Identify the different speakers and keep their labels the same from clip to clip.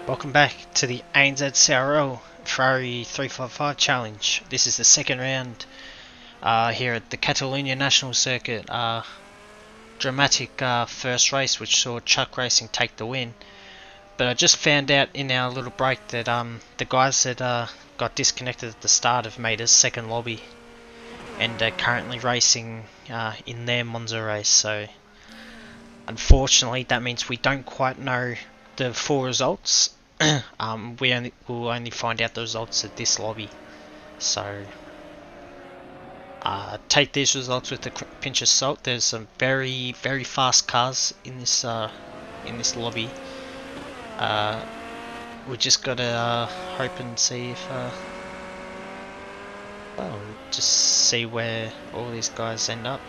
Speaker 1: Welcome back to the ANZ CRL Ferrari 355 Challenge. This is the second round here at the Catalunya National Circuit. Dramatic first race which saw Chuck Racing take the win. But I just found out in our little break that the guys that got disconnected at the start have made a second lobby and are currently racing in their Monza race. So unfortunately that means we don't quite know the full results. We'll only find out the results at this lobby, so take these results with a pinch of salt. There's some very fast cars in this lobby. We just gotta hope and see if well, just see where all these guys end up.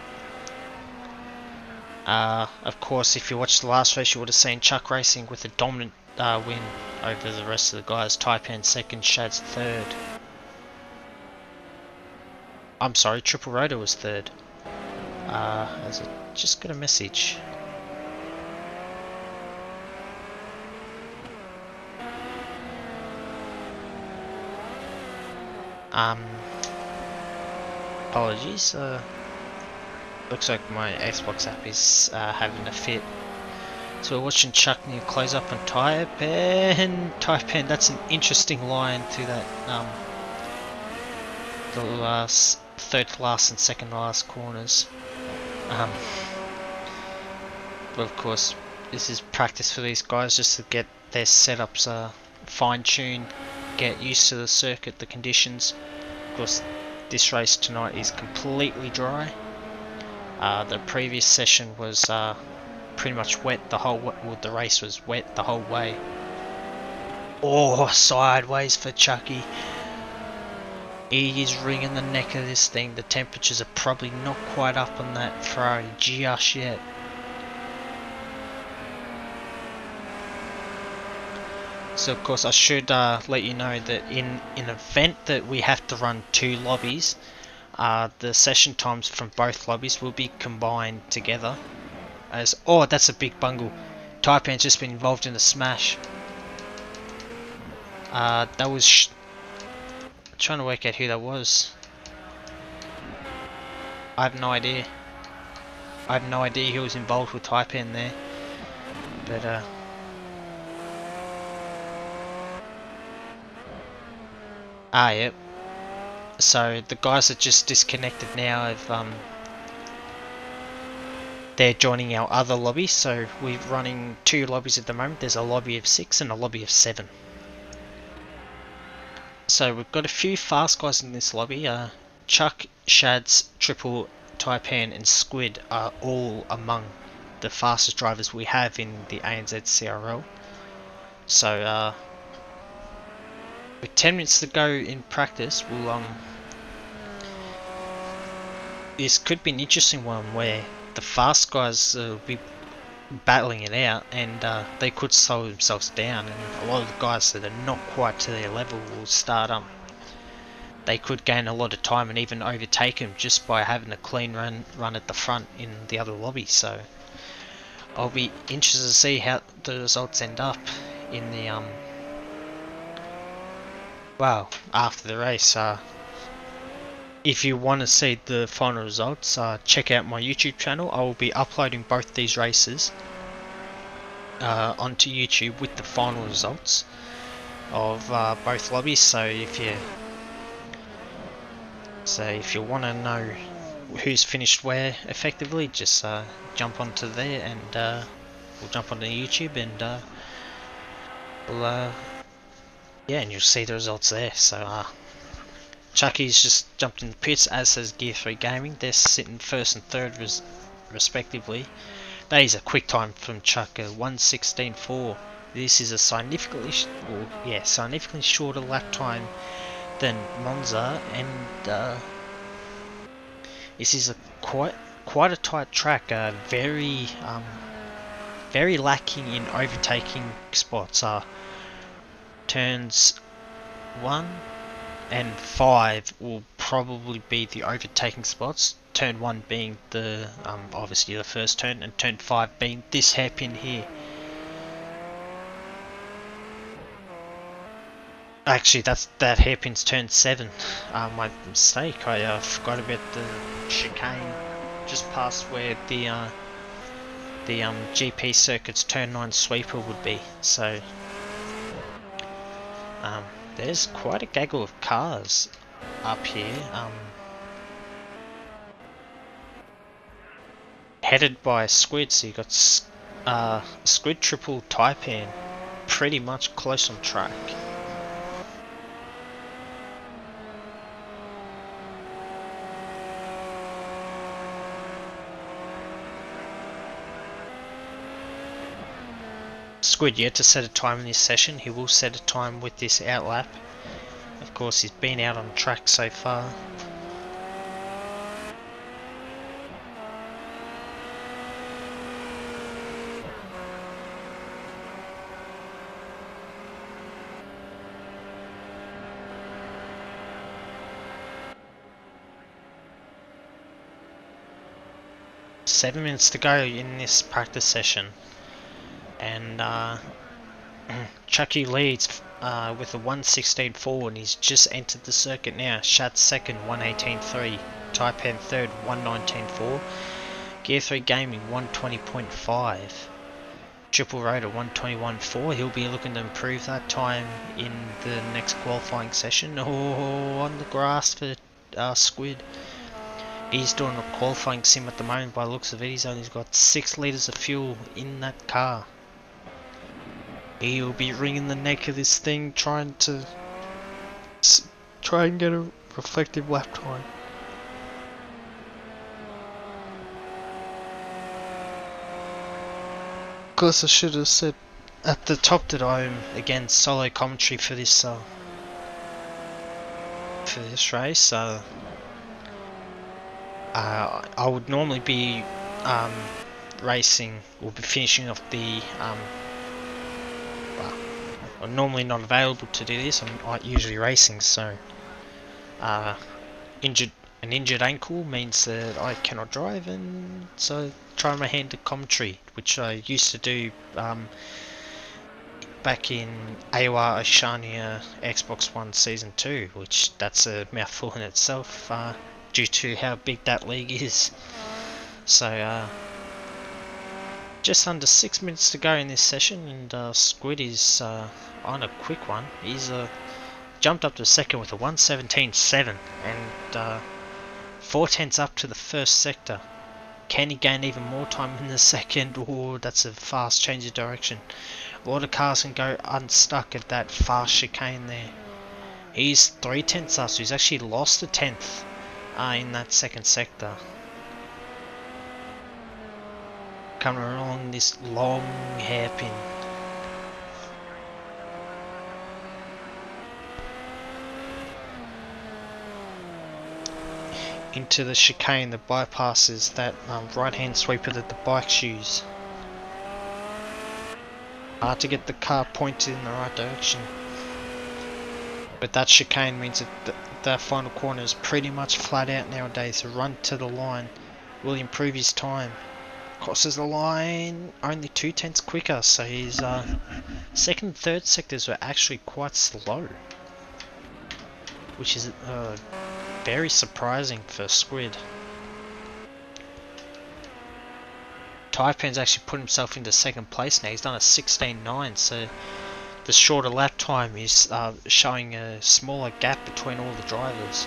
Speaker 1: Of course, if you watched the last race, you would have seen Chuck Racing with a dominant win over the rest of the guys. Taipan second, Shad's third. I'm sorry, Triple Rotor was third. As I just got a message. Apologies. Looks like my Xbox app is having a fit. So we're watching Chuck New close up on Taipan. That's an interesting line to that the last third to last and second to last corners. But of course this is practice for these guys just to get their setups fine-tuned, get used to the circuit, the conditions. Of course this race tonight is completely dry. The previous session was pretty much wet the whole way. Well, the race was wet the whole way. Oh, sideways for Chucky. He is wringing the neck of this thing. The temperatures are probably not quite up on that Ferrari just yet. So of course I should let you know that in an event that we have to run two lobbies, the session times from both lobbies will be combined together. As oh, that's a big bungle. Taipan's just been involved in a smash. That was trying to work out who that was. I have no idea. I have no idea who was involved with Taipan there. But yep. So the guys that just disconnected now have they're joining our other lobby, so we're running two lobbies at the moment. There's a lobby of 6 and a lobby of 7. So we've got a few fast guys in this lobby. Chuck, Shads, Triple, Taipan and Squid are all among the fastest drivers we have in the ANZ CRL. So with 10 minutes to go in practice, we'll this could be an interesting one where the fast guys will be battling it out, and they could slow themselves down, and a lot of the guys that are not quite to their level will start they could gain a lot of time and even overtake them just by having a clean run at the front in the other lobby. So I'll be interested to see how the results end up in the well, after the race. If you want to see the final results, check out my YouTube channel. I will be uploading both these races onto YouTube with the final results of both lobbies. So if you want to know who's finished where effectively, just jump onto there and we'll jump onto YouTube and we'll yeah, and you'll see the results there. So Chucky's just jumped in the pits, as has Gear 3 Gaming. They're sitting first and third respectively. That is a quick time from Chuck, 1:16.4. This is a significantly shorter lap time than Monza, and this is a quite a tight track. Very lacking in overtaking spots. Turns 1 and 5 will probably be the overtaking spots. Turn 1 being the obviously the first turn, and turn 5 being this hairpin here. Actually, that hairpin's turn 7. My mistake. I forgot about the chicane just past where the GP circuit's turn 9 sweeper would be. So there's quite a gaggle of cars up here. Headed by Squid, so you got Squid Triple Taipan pretty much close on track. Squid yet to set a time in this session. He will set a time with this outlap. Of course, he's been out on track so far. Seven minutes to go in this practice session, and Chucky leads with a 1:16.4, and he's just entered the circuit now. Shat second, 1:18.3. Taipan third, 1:19.4. Gear 3 Gaming, 1:20.5. Triple Rotor, 1:21.4. He'll be looking to improve that time in the next qualifying session. Oh, on the grass for Squid. He's doing a qualifying sim at the moment by the looks of it. He's only got 6 litres of fuel in that car. He'll be wringing the neck of this thing trying to get a reflective lap time. Of course, I should have said at the top that I'm again solo commentary for this race. I would normally be racing or be finishing off the well, I'm normally not available to do this. I'm usually racing, so an injured ankle means that I cannot drive, and so try my hand at commentary, which I used to do back in AOR Oceania Xbox One Season 2, which that's a mouthful in itself. Due to how big that league is. So just under 6 minutes to go in this session, and Squid is on a quick one. He's jumped up to second with a 1:17.7 and 4 tenths up to the first sector. Can he gain even more time in the second? Oh, that's a fast change of direction. A lot of cars can go unstuck at that fast chicane there. He's 3 tenths up, so he's actually lost a tenth in that second sector. Coming along this long hairpin. Into the chicane that bypasses that right hand sweeper that the bikes use. Hard to get the car pointed in the right direction. But that chicane means that that final corner is pretty much flat out nowadays. So run to the line will improve his time. Crosses the line only 2 tenths quicker, so his second and third sectors were actually quite slow, which is very surprising for Squid. Taipan's actually put himself into second place now. He's done a 16.9, so the shorter lap time is showing a smaller gap between all the drivers.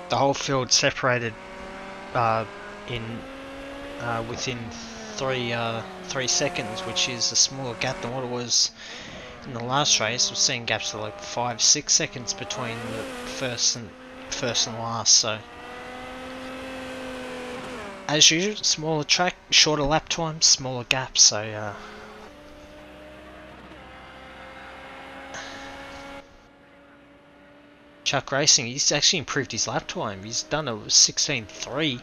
Speaker 1: The whole field separated within 3 seconds, which is a smaller gap than what it was in the last race. We're seeing gaps of like 5-6 seconds between the first and last. So as usual, smaller track, shorter lap time, smaller gaps. So Chuck Racing, he's actually improved his lap time. He's done a 16.3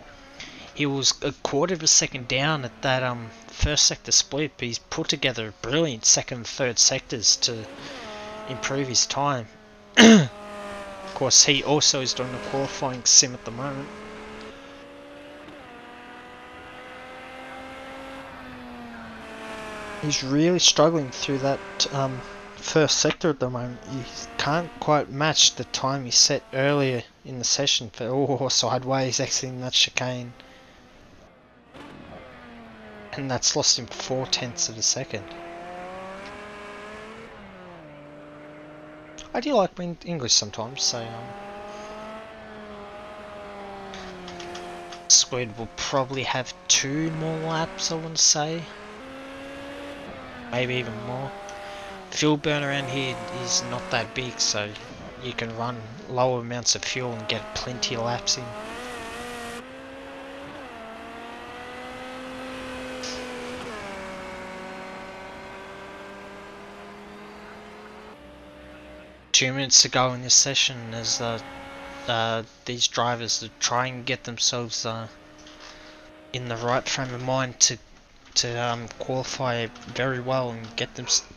Speaker 1: He was a quarter of a second down at that first sector split, but he's put together brilliant second and third sectors to improve his time. Of course, he also is doing a qualifying sim at the moment. He's really struggling through that first sector at the moment. He can't quite match the time he set earlier in the session for sideways exiting that chicane. And that's lost him 0.4 of a second. I do like English sometimes, so Squid will probably have 2 more laps, I want to say. Maybe even more. Fuel burn around here is not that big, so you can run lower amounts of fuel and get plenty of laps in. Two minutes to go in this session as these drivers are trying to get themselves in the right frame of mind to qualify very well and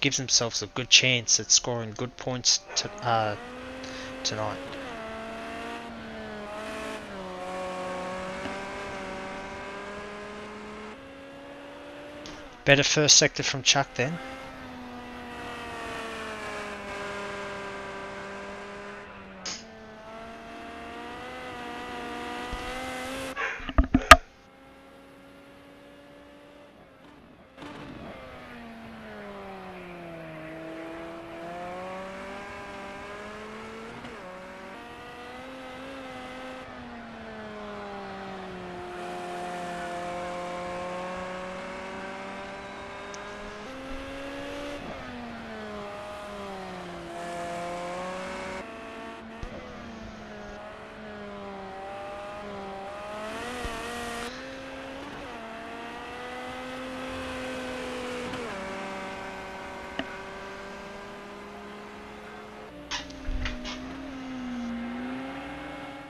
Speaker 1: gives themselves a good chance at scoring good points tonight. Better first sector from Chuck then.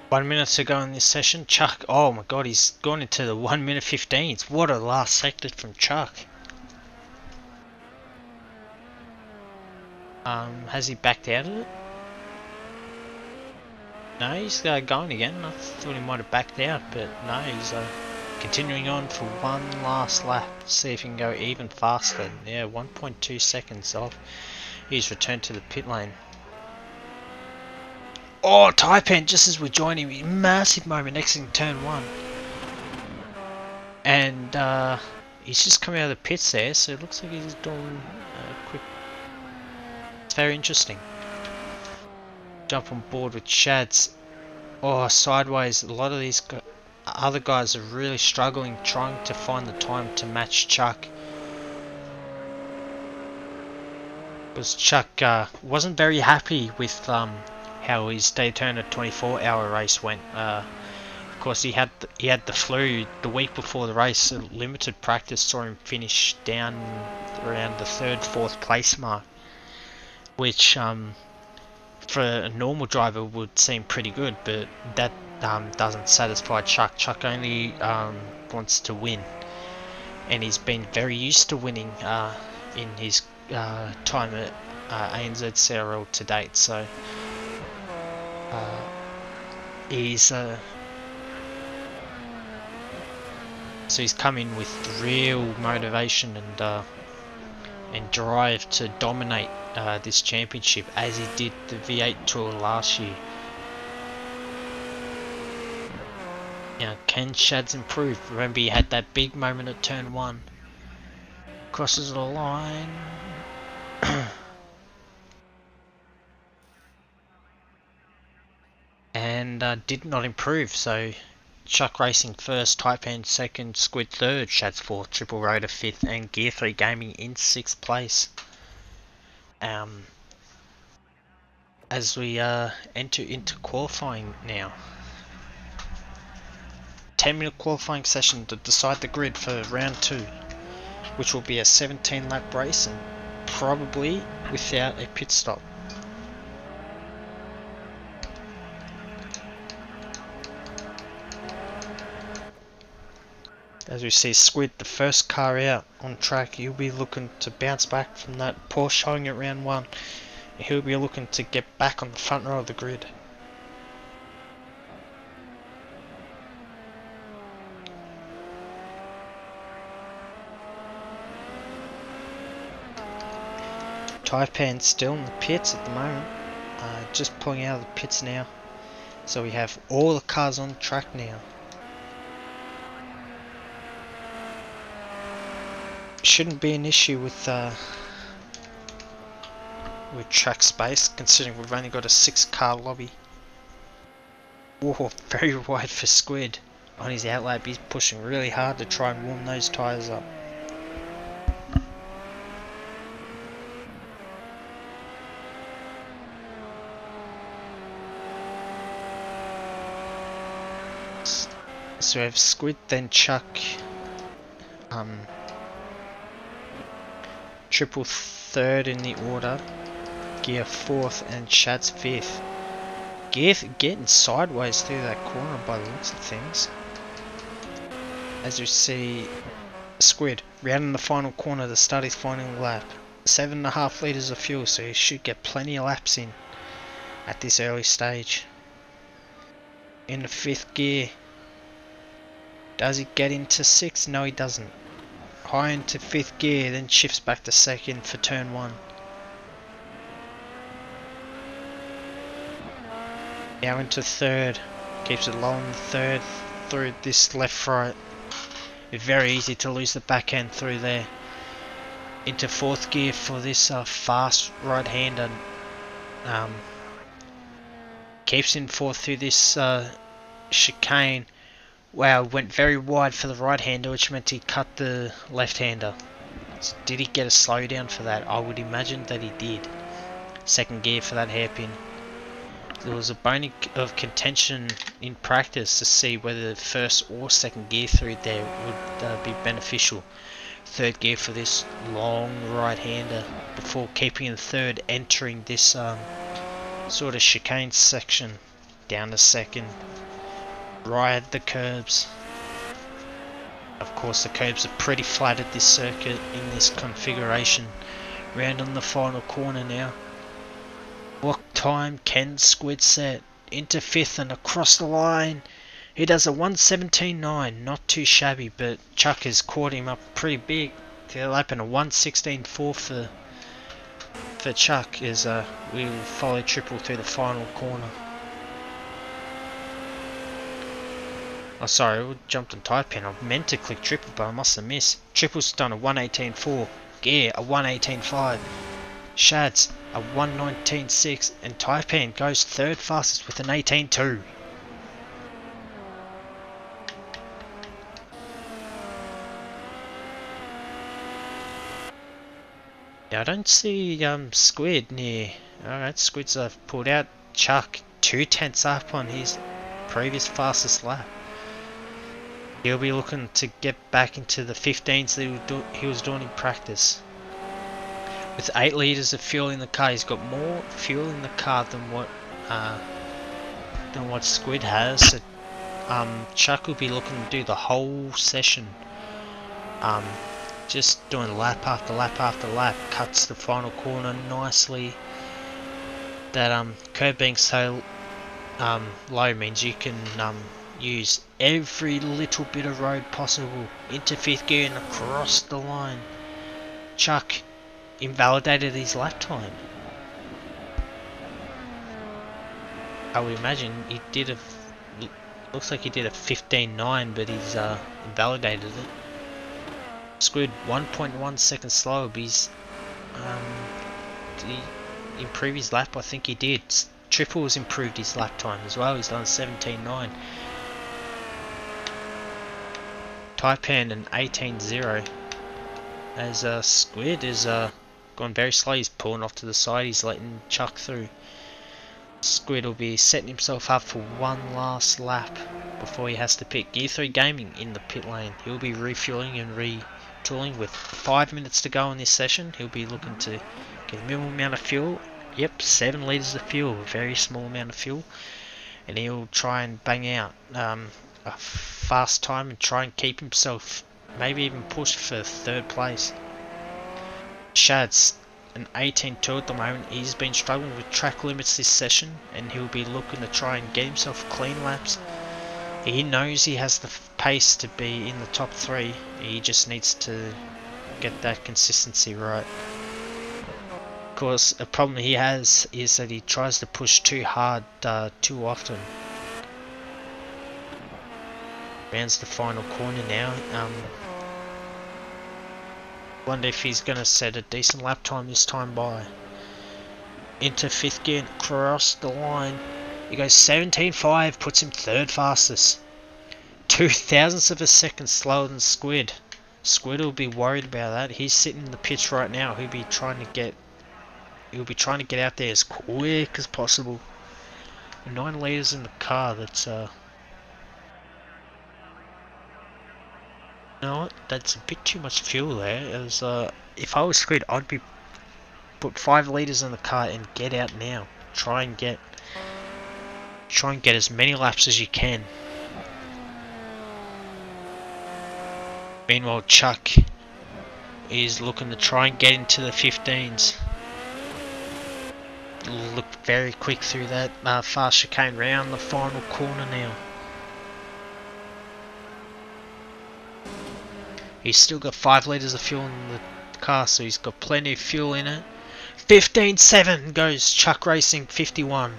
Speaker 1: One minute to go in this session. Chuck, oh my god, he's gone into the 1 minute 15s. What a last sector from Chuck. Has he backed out of it? No, he's going again. I thought he might have backed out, but no, he's continuing on for one last lap. See if he can go even faster. Yeah, 1.2 seconds off. He's returned to the pit lane. Oh, Taipan, just as we join him, massive moment exiting turn 1. And he's just coming out of the pits there, so it looks like he's doing a quick... It's very interesting. Jump on board with Shads. Oh, sideways, a lot of these other guys are really struggling trying to find the time to match Chuck. Because Chuck wasn't very happy with how his Daytona 24-hour race went. Of course, he had the flu the week before the race. So limited practice saw him finish down around the 3rd, 4th place mark, which for a normal driver would seem pretty good, but that doesn't satisfy Chuck. Chuck only wants to win, and he's been very used to winning in his time at ANZ CRL to date. So he's come in with real motivation and drive to dominate this championship, as he did the V8 Tour last year. Now, can Shads improve? Remember, he had that big moment at turn 1. Crosses the line. And did not improve, so Chuck Racing first, Taipan second, Squid third, Shads fourth, Triple Rotor fifth, and Gear 3 Gaming in 6th place. As we enter into qualifying now. 10-minute qualifying session to decide the grid for round 2, which will be a 17-lap race and probably without a pit stop. As we see Squid, the first car out on track, he'll be looking to bounce back from that poor showing at round 1. He'll be looking to get back on the front row of the grid. Taipan still in the pits at the moment, just pulling out of the pits now. So we have all the cars on track now. Shouldn't be an issue with track space, considering we've only got a 6-car lobby. Whoa, very wide for Squid. On his outlap, he's pushing really hard to try and warm those tyres up. So we have Squid, then Chuck, Triple 3rd in the order, Gear 4th, and Shad's 5th. Gear getting sideways through that corner by the looks of things. As you see, Squid rounding the final corner to start his final lap. 7.5 litres of fuel, so he should get plenty of laps in at this early stage. In the 5th gear. Does he get into 6th? No, he doesn't. High into 5th gear, then shifts back to 2nd for turn 1. Now into 3rd. Keeps it low in the 3rd through this left right. It's very easy to lose the backhand through there. Into 4th gear for this fast right-hander. Keeps in 4th through this chicane. Wow, went very wide for the right-hander, which meant he cut the left-hander. So did he get a slowdown for that? I would imagine that he did. 2nd gear for that hairpin. There was a bone of contention in practice to see whether 1st or 2nd gear through there would be beneficial. 3rd gear for this long right-hander before keeping in 3rd, entering this sort of chicane section down to 2nd. Ride the curbs. Of course, the curbs are pretty flat at this circuit in this configuration. Round on the final corner now. What time can Squid set? Into 5th and across the line. He does a 1:17.9, not too shabby, but Chuck has caught him up pretty big. They'll open a 1:16.4 for Chuck as we will follow Triple through the final corner. Oh sorry, I jumped on Taipan. I meant to click Triple, but I must have missed. Triple's done a 1:18.4. Gear a 1:18.5. Shad's a 1:19.6. And Taipan goes 3rd fastest with an 18.2. Now I don't see Squid near. Alright, Squid's pulled out. Chuck 2/10 up on his previous fastest lap. He'll be looking to get back into the 15s that he was doing in practice. With 8 litres of fuel in the car, he's got more fuel in the car than what Squid has. So, Chuck will be looking to do the whole session. Just doing lap after lap after lap. Cuts the final corner nicely. That curb being so low means you can use every little bit of road possible into 5th gear and across the line. Chuck invalidated his lap time. I would imagine he did looks like he did a 15.9, but he's invalidated it. Squid 1.1 seconds slower, but he's did he improve his lap? I think he did. Triple has improved his lap time as well. He's done 17.9. Taipan an 18.0. As Squid is gone very slow. He's pulling off to the side. He's letting Chuck through. Squid will be setting himself up for one last lap before he has to pit. Gear 3 Gaming in the pit lane. He'll be refueling and retooling with 5 minutes to go in this session. He'll be looking to get a minimal amount of fuel. Yep, 7 litres of fuel, a very small amount of fuel. And he'll try and bang out a fast time and try and keep himself, maybe even push for 3rd place. Shad's an 18-2 at the moment. He's been struggling with track limits this session, and he'll be looking to try and get himself clean laps. He knows he has the pace to be in the top 3. He just needs to get that consistency right. Of course, a problem he has is that he tries to push too hard too often. Rounds the final corner now. Wonder if he's going to set a decent lap time this time by. Into 5th gear and across the line. He goes 17.5, puts him 3rd fastest. 0.02 of a second slower than Squid. Squid will be worried about that. He's sitting in the pits right now. He'll be trying to get out there as quick as possible. 9 litres in the car. That's you know what? That's a bit too much fuel there. As if I was Squid, I'd be put 5 litres in the car and get out now. Try and get as many laps as you can. Meanwhile, Chuck is looking to try and get into the 15s. Look very quick through that fast chicane round the final corner now. He's still got 5 litres of fuel in the car, so he's got plenty of fuel in it. 15.7 goes Chuck Racing 51.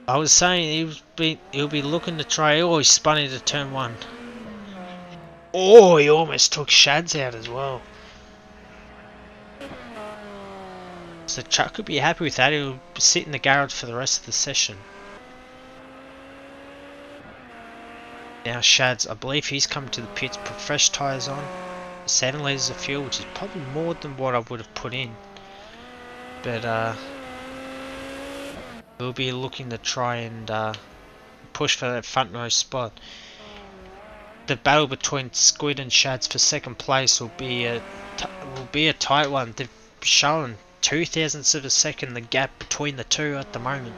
Speaker 1: I was saying he'll be looking to try. Oh, he spun into turn 1. Oh, he almost took Shads out as well. So Chuck could be happy with that. He'll sit in the garage for the rest of the session. Now Shads, I believe he's come to the pits, put fresh tyres on, 7 litres of fuel, which is probably more than what I would have put in. But we'll be looking to try and push for that front row spot. The battle between Squid and Shads for 2nd place will be a tight one. They've shown 0.02 of a second the gap between the two at the moment.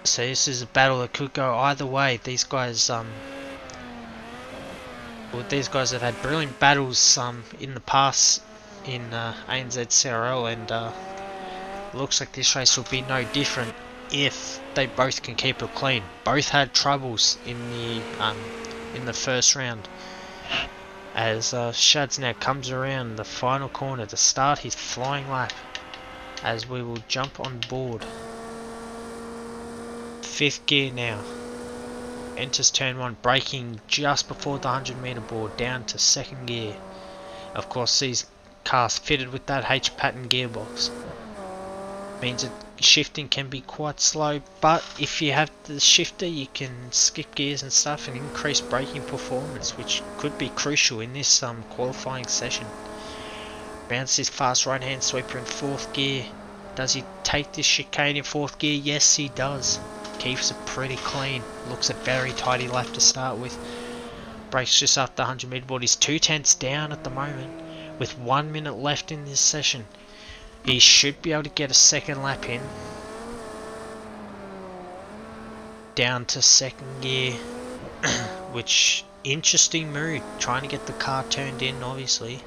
Speaker 1: So this is a battle that could go either way. These guys have had brilliant battles in the past in ANZ CRL, and looks like this race will be no different if they both can keep it clean. Both had troubles in the first round. As Shads now comes around the final corner to start his flying lap, as we will jump on board. 5th gear now. Enters turn 1, braking just before the 100-metre board, down to 2nd gear. Of course, these cars fitted with that H-pattern gearbox means that shifting can be quite slow, but if you have the shifter you can skip gears and stuff and increase braking performance, which could be crucial in this qualifying session. Rounds his fast right hand sweeper in 4th gear. Does he take this chicane in 4th gear? Yes, he does. Keeps it pretty clean. Looks a very tidy lap to start with. Brakes just after the 100 metre board. He's 2/10 down at the moment with 1 minute left in this session. He should be able to get a 2nd lap in. Down to 2nd gear. Which, interesting move. Trying to get the car turned in, obviously.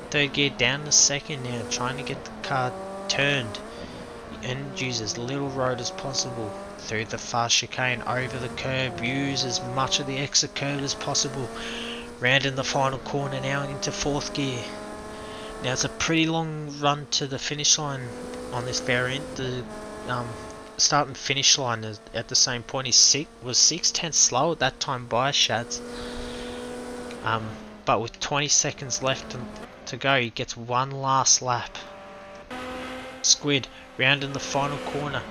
Speaker 1: 3rd gear down to 2nd now. Trying to get the car turned and use as little road as possible through the fast chicane, over the curb, use as much of the exit curve as possible. Round in the final corner now into 4th gear. Now it's a pretty long run to the finish line on this variant. The start and finish line is at the same point. He was 6/10 slow at that time by Shads, but with 20 seconds left to go, he gets one last lap. Squid round in the final corner.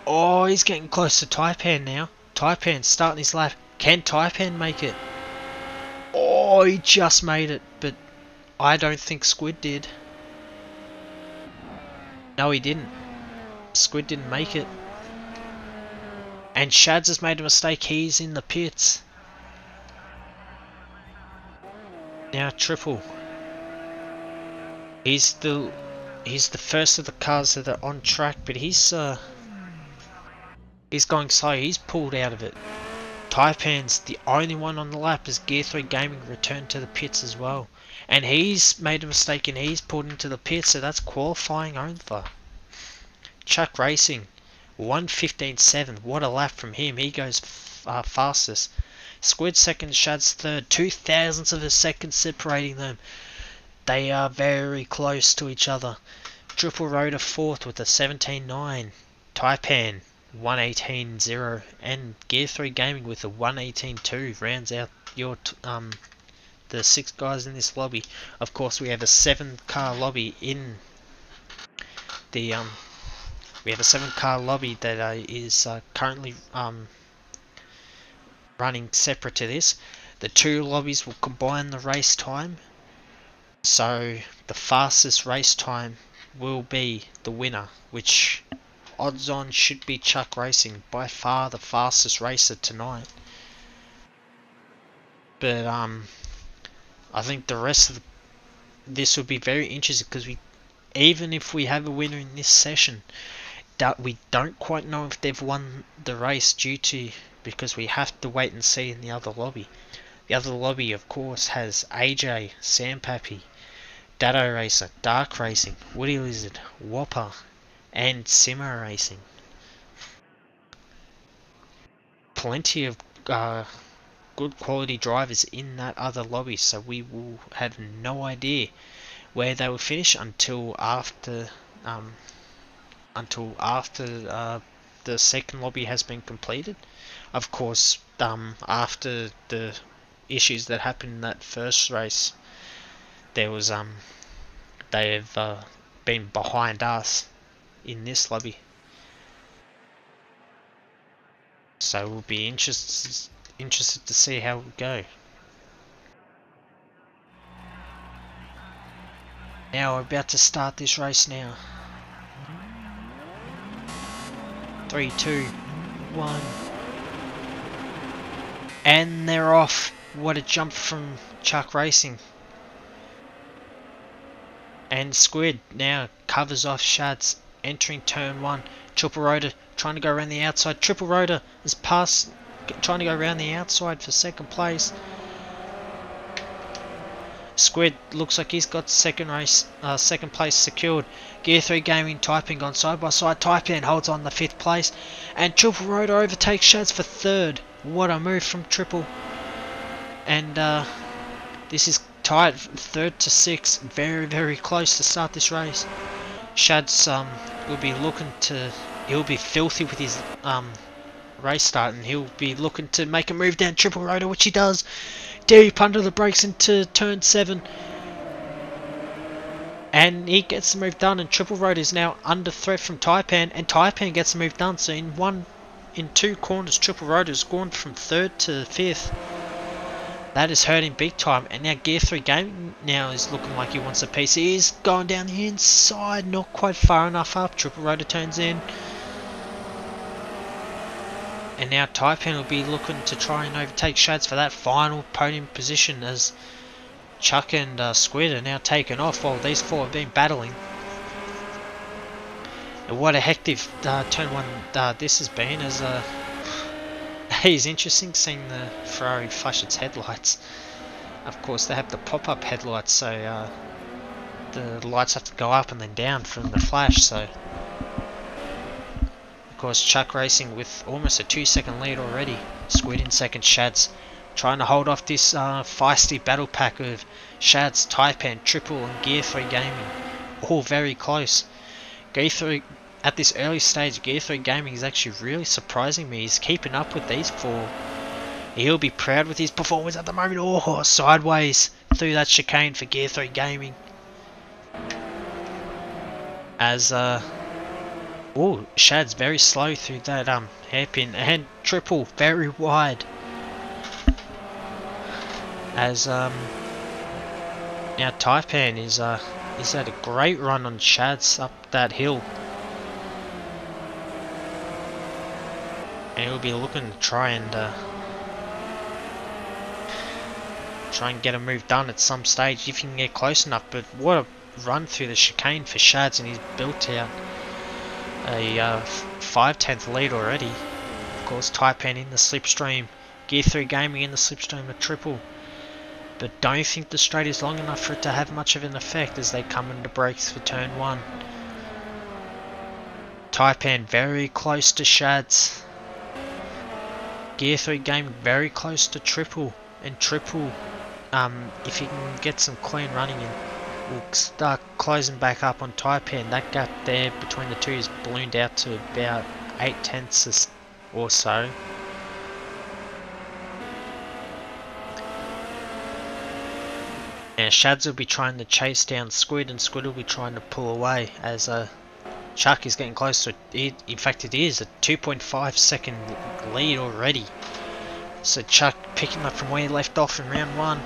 Speaker 1: Oh, he's getting close to Taipan now. Taipan starting his lap. Can Taipan make it? Oh, he just made it, but I don't think Squid did. No, he didn't. Squid didn't make it. And Shads has made a mistake. He's in the pits. Now Triple. He's still He's the first of the cars that are on track, but he's going slow. He's pulled out of it. Taipan's the only one on the lap as Gear 3 Gaming returned to the pits as well. And he's made a mistake and he's pulled into the pits, so that's qualifying over. Chuck Racing, 1:15.7. What a lap from him. He goes fastest. Squid second, Shad's third. 0.02 of a second separating them. They are very close to each other. Triple Rotor fourth with a 17.9. Taipan 1:18.0 and Gear 3 Gaming with a 1:18.2 rounds out your the 6 guys in this lobby. Of course, we have a 7-car lobby in the we have a 7-car lobby that is currently running separate to this. The 2 lobbies will combine the race time, so the fastest race time will be the winner, which odds on should be Chuck Racing, by far the fastest racer tonight. But I think the rest of this will be very interesting, because even if we have a winner in this session, that we don't quite know if they've won the race because we have to wait and see in the other lobby. The other lobby, of course, has AJ, Sam Pappy, Dado Racer, Dark Racing, Woody Lizard, Whopper, and Simmer Racing. Plenty of good quality drivers in that other lobby, so we will have no idea where they will finish until after the second lobby has been completed. Of course, after the issues that happened in that first race, there was they've been behind us in this lobby, so we'll be interested to see how we go. Now we're about to start this race now. 3, 2, 1, and they're off. What a jump from Chuck Racing. And Squid now covers off Shads, entering turn 1. Triple Rotor trying to go around the outside. Triple Rotor is past, trying to go around the outside for second place. Squid looks like he's got second place secured. Gear 3 Gaming, Taipan gone side by side. Taipan holds on the 5th place, and Triple Rotor overtakes Shads for 3rd. What a move from Triple. And this is tied 3rd to 6th. Very, very close to start this race. Shads will be looking to, he'll be filthy with his race start, and he'll be looking to make a move down Triple Rotor, which he does. Deep under the brakes into turn 7, and he gets the move done, and Triple Rotor is now under threat from Taipan, and Taipan gets the move done. So in 2 corners, Triple Rotor has gone from 3rd to 5th. That is hurting big time, and now Gear 3 Gaming now is looking like he wants a piece. He is going down the inside, not quite far enough up. Triple Rotor turns in. And now Taipan will be looking to try and overtake Shads for that final podium position, as Chuck and Squid are now taken off while these 4 have been battling. And what a hectic turn 1 this has been, as it's interesting seeing the Ferrari flash its headlights. Of course, they have the pop-up headlights, so the lights have to go up and then down from the flash. So of course, Chuck Racing with almost a 2-second lead already. Squid in second, Shads trying to hold off this feisty battle pack of Shads, Taipan, Triple and Gear 3 Gaming. All very close. Gear 3, at this early stage, Gear 3 Gaming is actually really surprising me. He's keeping up with these 4. He'll be proud with his performance at the moment. Oh, sideways through that chicane for Gear 3 Gaming. As Shad's very slow through that hairpin, and Triple very wide. As now Taipan is had a great run on Shads up that hill, and he'll be looking to try and get a move done at some stage if he can get close enough. But what a run through the chicane for Shads, and he's built out a 5/10 lead already. Of course, Taipan in the slipstream, Gear 3 Gaming in the slipstream of triple. But don't think the straight is long enough for it to have much of an effect as they come into brakes for turn 1. Taipan very close to Shads. Gear 3 Gaming very close to triple. And triple, if he can get some clean running in, will start closing back up on Taipan. That gap there between the two is ballooned out to about 0.8 or so. Now Shads will be trying to chase down Squid, and Squid will be trying to pull away as Chuck is getting close to it. In fact, it is a 2.5 second lead already. So Chuck picking up from where he left off in round 1.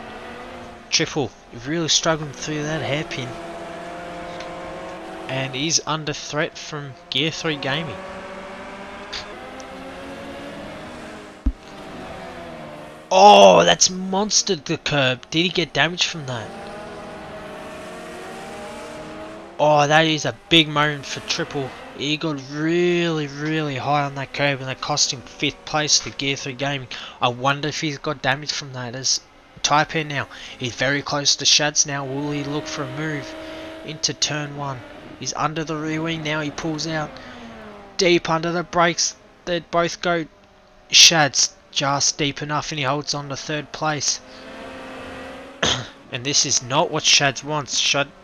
Speaker 1: Triple really struggling through that hairpin, and he's under threat from Gear 3 Gaming. Oh, that's monstered the curb. Did he get damage from that? Oh, that is a big moment for Triple. He got really high on that curb, and that cost him 5th place to Gear 3 Gaming. I wonder if he's got damage from that. As Taipan now, he's very close to Shads now. Will he look for a move into turn 1? He's under the rear wing now. He pulls out deep under the brakes. They both go. Shads just deep enough, and he holds on to 3rd place. And this is not what Shads wants.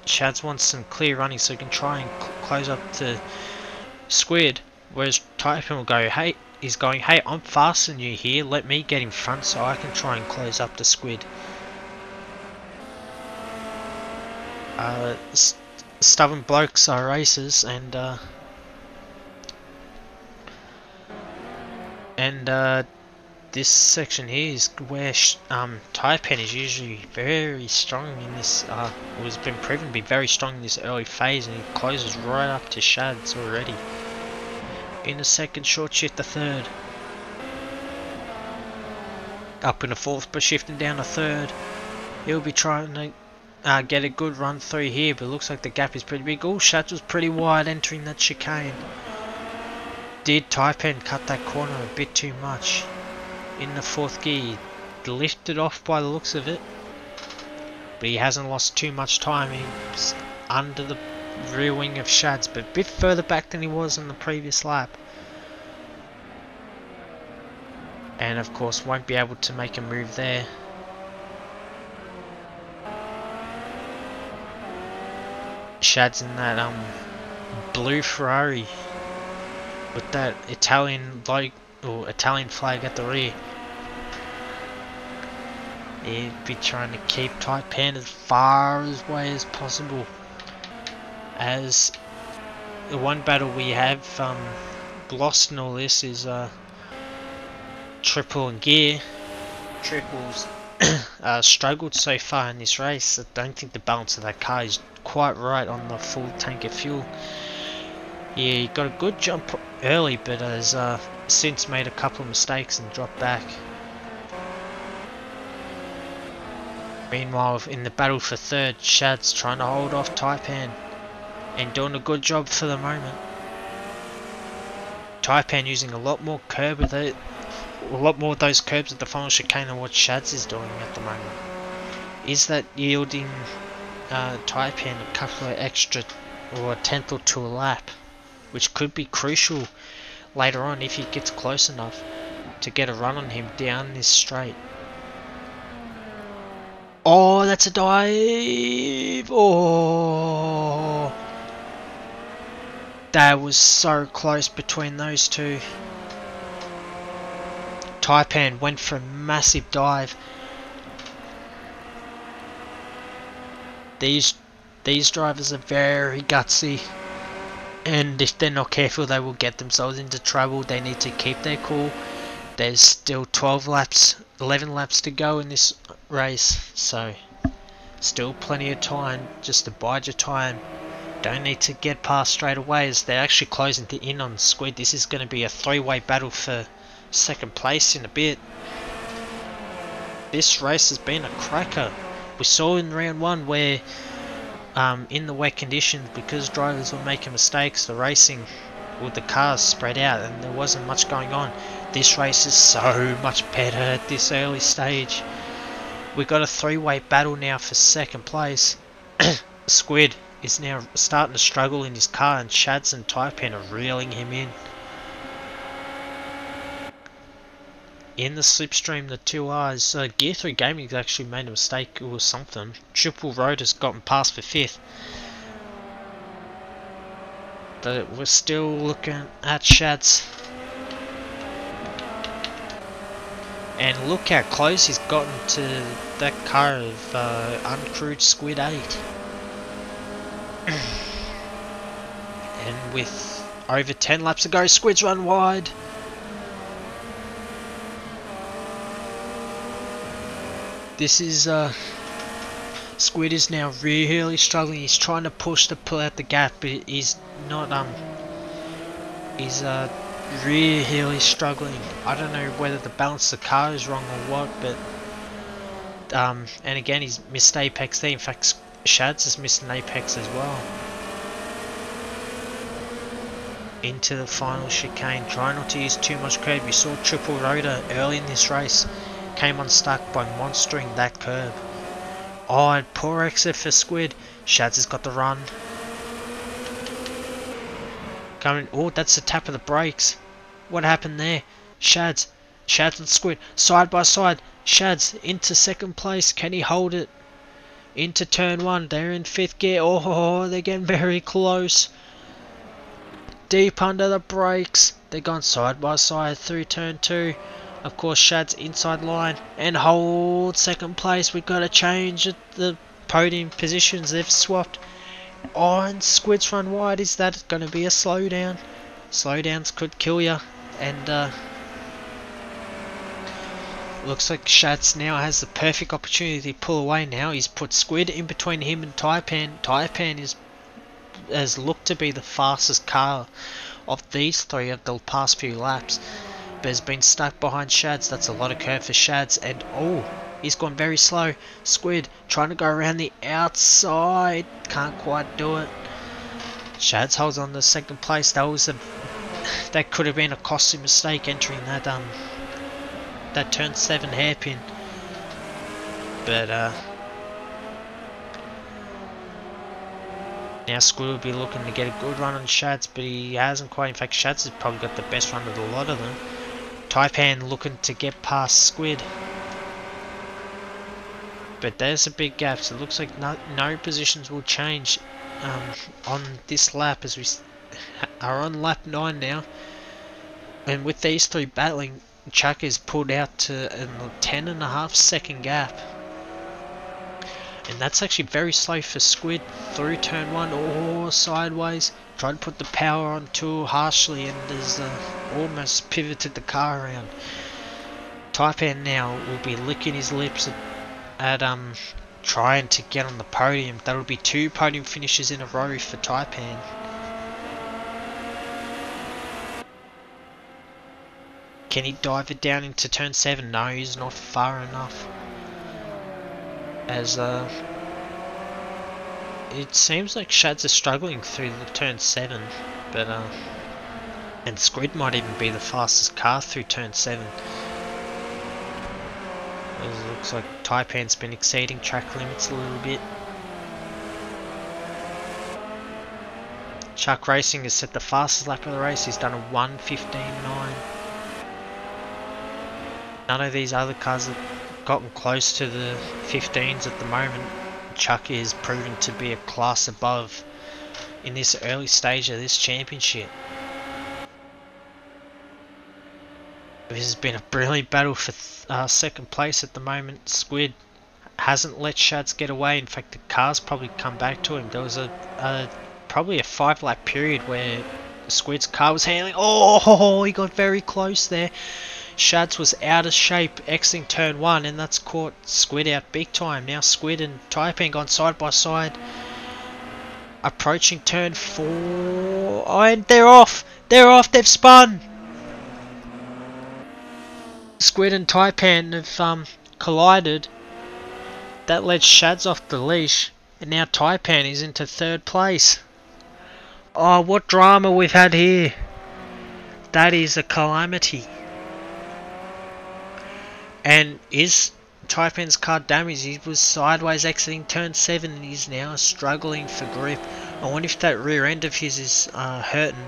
Speaker 1: Shads wants some clear running so he can try and close up to Squid. Whereas Taipan will go, hey, he's going, hey, I'm faster than you here. Let me get in front so I can try and close up to Squid. Stubborn blokes are racers, and this section here is where Taipan is usually very strong in this, has been proven to be very strong in this early phase, and he closes right up to Shads already. In the 2nd, short shift the 3rd. Up in the 4th, but shifting down the 3rd. He'll be trying to get a good run through here, but it looks like the gap is pretty big. Oh, Shads was pretty wide entering that chicane. Did Taipan cut that corner a bit too much? In the 4th gear, he lifted off by the looks of it, but he hasn't lost too much time. He's under the rear wing of Shads, but a bit further back than he was in the previous lap, and of course won't be able to make a move there. Shads in that blue Ferrari with that Italian flag at the rear. He'd be trying to keep Taipan as far away as possible. As the one battle we have lost in all this is Triple and Gear. Triple's struggled so far in this race. I don't think the balance of that car is quite right on the full tank of fuel. Yeah, he got a good jump early, but has since made a couple of mistakes and dropped back. Meanwhile, in the battle for 3rd, Shad's trying to hold off Taipan and doing a good job for the moment. Taipan using a lot more curb with it, a lot more of those curbs at the final chicane than what Shads is doing at the moment. Is that yielding Taipan a couple of extra, or a 10th or 2 a lap, which could be crucial later on if he gets close enough to get a run on him down this straight. Oh, that's a dive! Oh, that was so close between those two. Taipan went for a massive dive. These drivers are very gutsy, and if they're not careful they will get themselves into trouble. They need to keep their cool. There's still 11 laps to go in this race, so still plenty of time. Just to bide your time. Don't need to get past straight away as they're actually closing in on Squid. This is going to be a 3-way battle for 2nd place in a bit. This race has been a cracker. We saw in round 1 where in the wet conditions, because drivers were making mistakes, the racing with the cars spread out and there wasn't much going on. This race is so much better at this early stage. We got a three-way battle now for second place. Squid is now starting to struggle in his car, and Shads and Taipan are reeling him in. In the slipstream, the two R's, Gear 3 Gaming has actually made a mistake or something. Triple Road has gotten past for 5th. But we're still looking at Shads. And look how close he's gotten to that car of uncrewed Squid 8. And with over 10 laps to go, Squid's run wide. This is Squid is now really struggling. He's trying to pull out the gap, but he's not he's really struggling. I don't know whether the balance of the car is wrong or what, but and again he's missed apex there. In fact, Shads has missed an apex as well. Into the final chicane, try not to use too much curb. You saw Triple Rotor early in this race came unstuck by monstering that curb. Oh, and poor exit for Squid. Shads has got the run. Coming. Oh, that's the tap of the brakes. What happened there? Shads and Squid side by side. Shads into second place. Can he hold it? Into turn 1. They're in 5th gear. Oh, they're getting very close. Deep under the brakes. They're going side by side through turn 2. Of course, Shad's inside line and hold second place. We've got to change the podium positions. They've swapped. Oh, and Squid's run wide. Is that going to be a slowdown? Slowdowns could kill you. And looks like Shads now has the perfect opportunity to pull away now. He's put Squid in between him and Taipan. Taipan has looked to be the fastest car of these three of the past few laps, but has been stuck behind Shads. That's a lot of curve for Shads, and oh, he's gone very slow. Squid trying to go around the outside, can't quite do it. Shads holds on to second place. That could have been a costly mistake entering that turn 7 hairpin. But now Squid will be looking to get a good run on Shads, but he hasn't quite. In fact, Shads has probably got the best run of the lot of them. Taipan looking to get past Squid. But there's a big gap, so it looks like no positions will change on this lap, as we are on lap 9 now. And with these three battling, Chuck is pulled out to a 10.5 second gap. And that's actually very slow for Squid through turn 1 or sideways. Tried to put the power on too harshly and has almost pivoted the car around. Taipan now will be licking his lips at trying to get on the podium. That'll be 2 podium finishes in a row for Taipan. Can he dive it down into turn 7? No, he's not far enough. As it seems like Shads are struggling through the turn 7, but and Squid might even be the fastest car through turn 7. It looks like Taipan's been exceeding track limits a little bit. Chuck Racing has set the fastest lap of the race. He's done a 1:15.9. None of these other cars have gotten close to the 15s at the moment. Chuck is proving to be a class above in this early stage of this championship. This has been a brilliant battle for second place at the moment. Squid hasn't let Shads get away. In fact, the car's probably come back to him. There was probably a 5-lap period where Squid's car was handling. Oh, he got very close there. Shads was out of shape exiting turn 1, and that's caught Squid out big time. Now Squid and Taipan gone side by side, approaching turn 4. Oh, and they're off. They've spun. Squid and Taipan have collided. That led Shads off the leash, And now Taipan is into 3rd place. Oh, what drama we've had here. That is a calamity. And is Taipan's car damaged? He was sideways exiting turn 7 and he's now struggling for grip. I wonder if that rear end of his is hurting.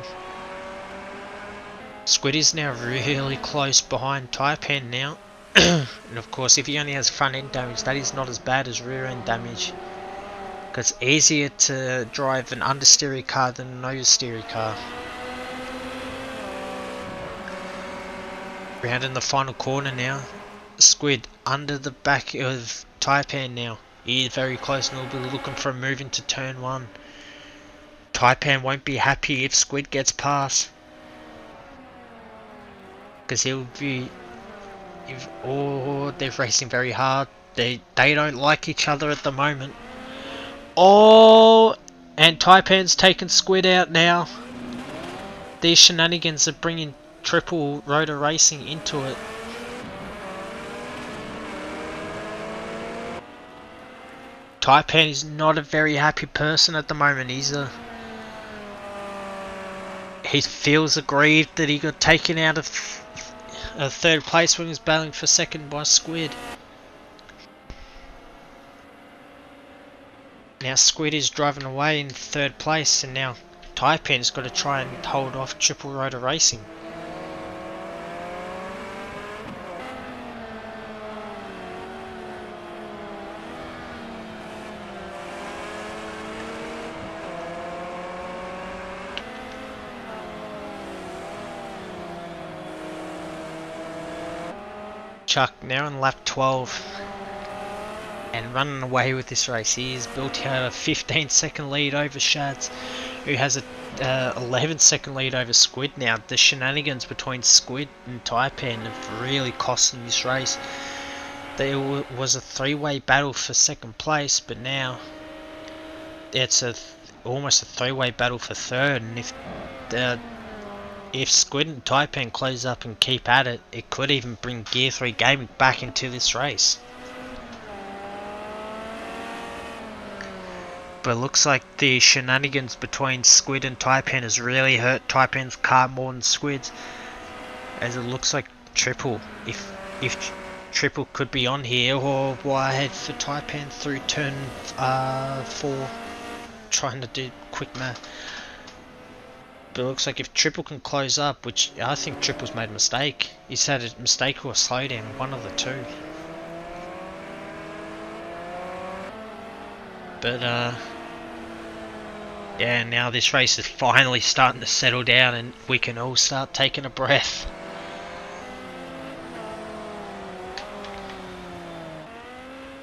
Speaker 1: Squid is now really close behind Taipan now. And of course, if he only has front end damage, that is not as bad as rear end damage. Because it's easier to drive an understeery car than an oversteery car. Round in the final corner now. Squid under the back of Taipan now. He is very close and will be looking for a move into turn 1. Taipan won't be happy if Squid gets past. Because he'll be... they're racing very hard. They don't like each other at the moment. Oh, and Taipan's taken Squid out now. These shenanigans are bringing Triple Rotor Racing into it. Taipan is not a very happy person at the moment. He feels aggrieved that he got taken out of 3rd place when he was battling for 2nd by Squid. Now Squid is driving away in 3rd place, and now Taipan's got to try and hold off Triple Rotor Racing. Chuck now on lap 12 and running away with this race. He has built out a 15-second lead over Shads, who has a 11-second lead over Squid now. The shenanigans between Squid and Taipan have really cost them this race. There was a 3-way battle for 2nd place, but now it's almost a 3-way battle for 3rd, and if Squid and Taipan close up and keep at it, it could even bring Gear 3 Gaming back into this race. But it looks like the shenanigans between Squid and Taipan has really hurt Taipan's car more than Squid's. As it looks like Triple, if Triple could be on here, or wide ahead for Taipan through turn 4, trying to do quick math. But it looks like if Triple can close up, which I think Triple's made a mistake. He's had a mistake or a slowdown, one of the two. But yeah, now this race is finally starting to settle down and we can all start taking a breath.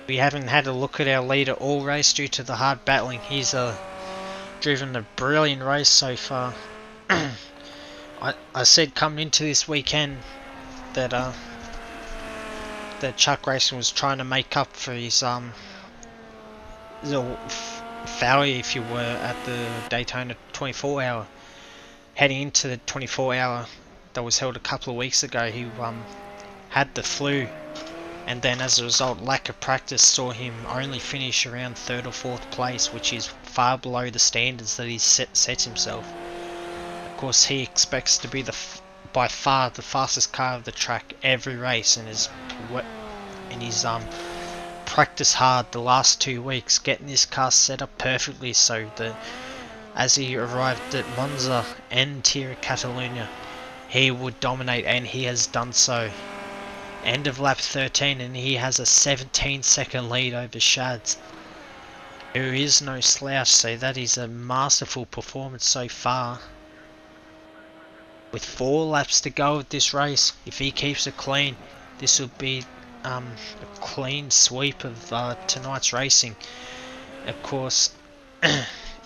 Speaker 1: We haven't had a look at our leader all race due to the hard battling. He's driven a brilliant race so far. I said coming into this weekend that that Chuck Racing was trying to make up for his little failure, if you were, at the Daytona 24 hour. Heading into the 24 hour that was held a couple of weeks ago, he had the flu, and then as a result lack of practice saw him only finish around 3rd or 4th place, which is far below the standards that he's set himself. Of course, he expects to be by far the fastest car of the track every race, and he's practiced hard the last 2 weeks getting this car set up perfectly so that as he arrived at Monza and here at Catalunya, he would dominate, and he has done so. End of lap 13 and he has a 17-second lead over Shads, who is no slouch, so that is a masterful performance so far. With 4 laps to go of this race, if he keeps it clean, this will be a clean sweep of tonight's racing. Of course,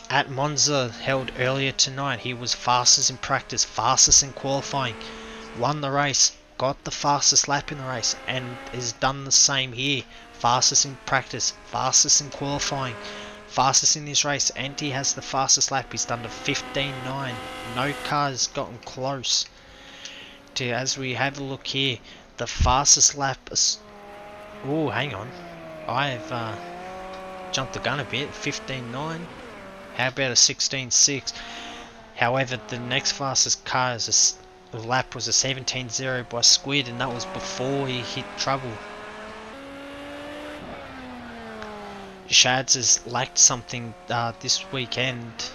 Speaker 1: at Monza held earlier tonight, he was fastest in practice, fastest in qualifying, won the race, got the fastest lap in the race, and has done the same here. Fastest in practice, fastest in qualifying, fastest in this race, and he has the fastest lap. He's done the 15.9. No car's gotten close to, as we have a look here, the fastest lap. Oh, hang on, I've jumped the gun a bit, 15.9. How about a 16.6? However, the next fastest car is a lap was a 17.0 by Squid, and that was before he hit trouble. Shads has lacked something this weekend.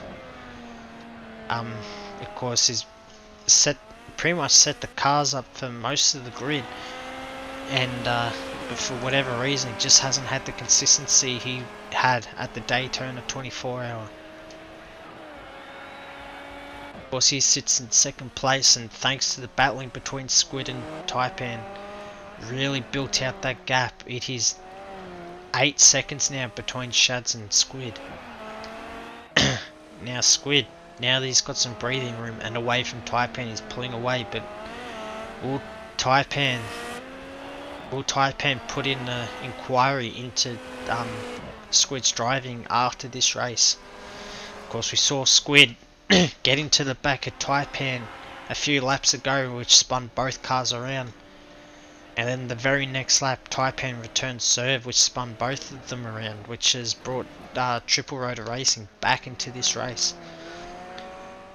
Speaker 1: Of course, he's pretty much set the cars up for most of the grid, and but for whatever reason, he just hasn't had the consistency he had at the Daytona 24 hour. Of course, he sits in second place, and thanks to the battling between Squid and Taipan, really built out that gap. It is 8 seconds now between Shads and Squid. Now Squid, now that he's got some breathing room and away from Taipan, he's pulling away, but will Taipan put in an inquiry into Squid's driving after this race? Of course, we saw Squid get into the back of Taipan a few laps ago, which spun both cars around. And then the very next lap, Taipan returned serve, which spun both of them around, which has brought Triple Rotor Racing back into this race.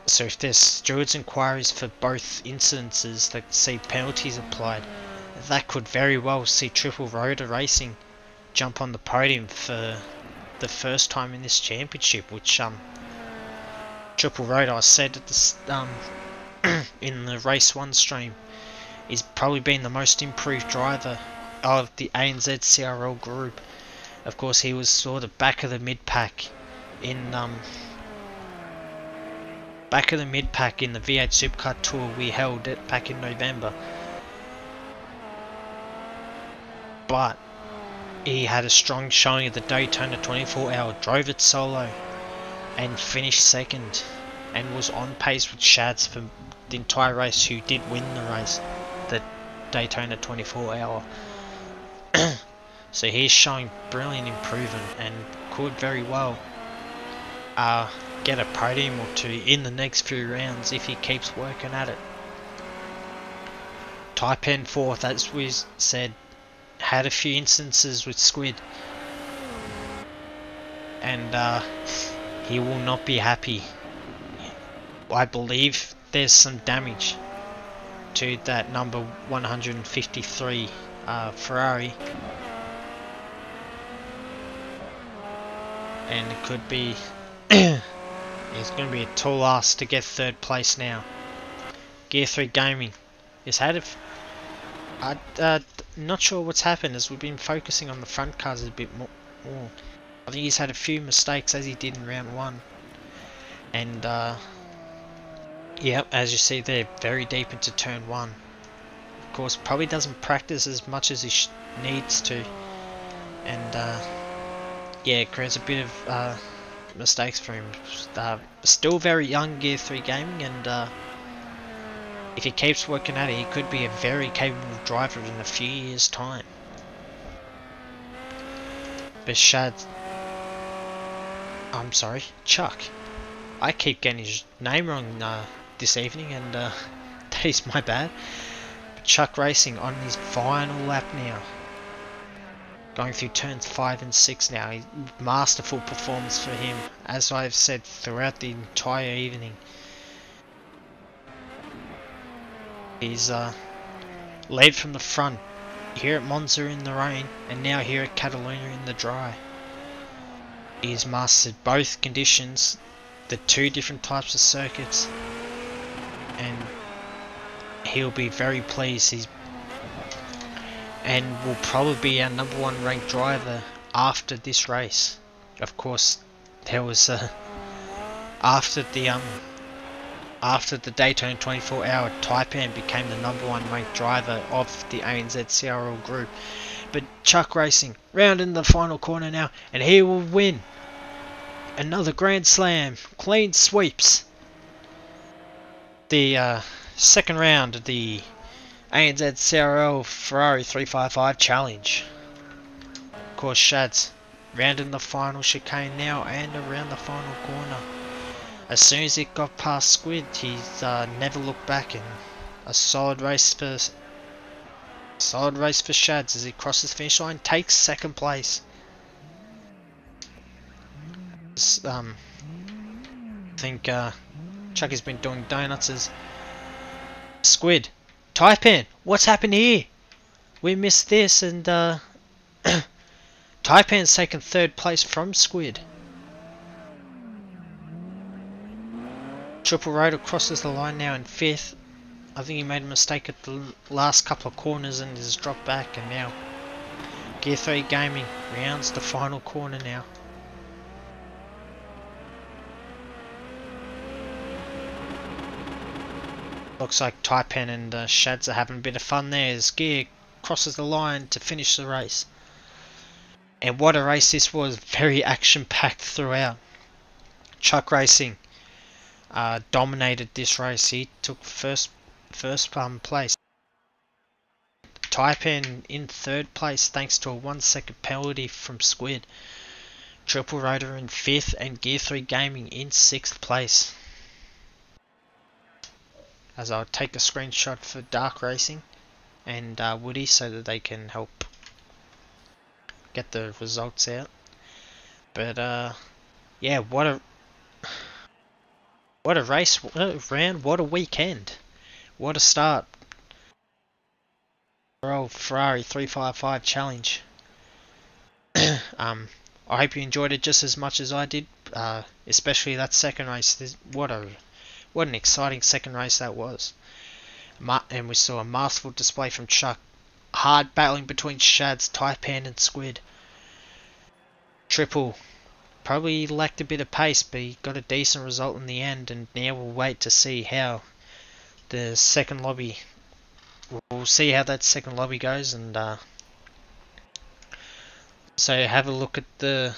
Speaker 1: So if there's stewards' inquiries for both incidences that see penalties applied, that could very well see Triple Rotor Racing jump on the podium for the first time in this championship, which Triple Rotor, I said at the in the Race 1 stream, he's probably been the most improved driver of the ANZ CRL group. Of course, he was sort of back of the mid-pack in the V8 Supercar Tour we held it back in November. But he had a strong showing at the Daytona 24 hour, drove it solo and finished second, and was on pace with Shads for the entire race, who did win the race, the Daytona 24 hour. So he's showing brilliant improvement and could very well get a podium or two in the next few rounds if he keeps working at it. Taipan fourth, as we said, had a few instances with Squid, and he will not be happy. I believe there's some damage to that number 153 Ferrari, and it could be it's going to be a tall ask to get third place now. Gear 3 Gaming has had not sure what's happened, as we've been focusing on the front cars a bit more. I think he's had a few mistakes, as he did in round 1, and yep, as you see there, very deep into turn 1. Of course, probably doesn't practice as much as he needs to, and yeah, it creates a bit of mistakes for him. Still very young, Gear 3 Gaming, and if he keeps working at it, he could be a very capable driver in a few years' time. But Chuck. I keep getting his name wrong this evening, and that is my bad. But Chuck Racing on his final lap now, going through turns 5 and 6 now. Masterful performance for him, as I've said throughout the entire evening. He's led from the front here at Monza in the rain, and now here at Catalonia in the dry. He's mastered both conditions, the 2 different types of circuits, and he'll be very pleased. And will probably be our #1 ranked driver after this race. Of course, there was after the Daytona 24 hour, Taipan became the #1 ranked driver of the ANZ CRL group. But Chuck Racing round in the final corner now, and he will win another Grand Slam, clean sweeps the second round of the ANZ CRL Ferrari 355 Challenge. Of course, Shads round in the final chicane now, and around the final corner. As soon as it got past Squid, he's never looked back, and a solid race for Shads as he crosses the finish line, takes second place. I think Chucky's been doing donuts as Squid. Taipan, what's happened here? We missed this, and Taipan's taken 3rd place from Squid. Triple Rotor crosses the line now in 5th. I think he made a mistake at the last couple of corners and has dropped back, and now Gear 3 Gaming rounds the final corner now. Looks like Taipan and Shads are having a bit of fun there as Gear crosses the line to finish the race. And what a race this was, very action packed throughout. Chuck Racing dominated this race. He took first place. Taipan in 3rd place thanks to a 1 second penalty from Squid. Triple Rotor in 5th and Gear 3 Gaming in 6th place. As I'll take a screenshot for Dark Racing and Woody so that they can help get the results out. But yeah, what a race, what a round, what a weekend, what a start. Ferrari 355 challenge. I hope you enjoyed it just as much as I did, especially that second race. What an exciting second race that was. And we saw a masterful display from Chuck. Hard battling between Shads, Taipan and Squid. Triple probably lacked a bit of pace, but he got a decent result in the end, and now we'll wait to see how the second lobby, we'll see how that second lobby goes. And so have a look at the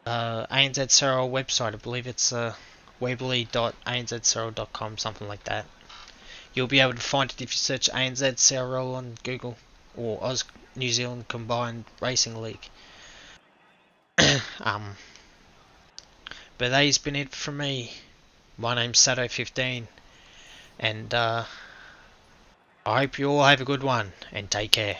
Speaker 1: ANZ Serral website. I believe it's weebly.anzserral.com, something like that. You'll be able to find it if you search ANZ Serral on Google, or Oz New Zealand Combined Racing League. But that has been it from me. My name's Sato15, and I hope you all have a good one, and take care.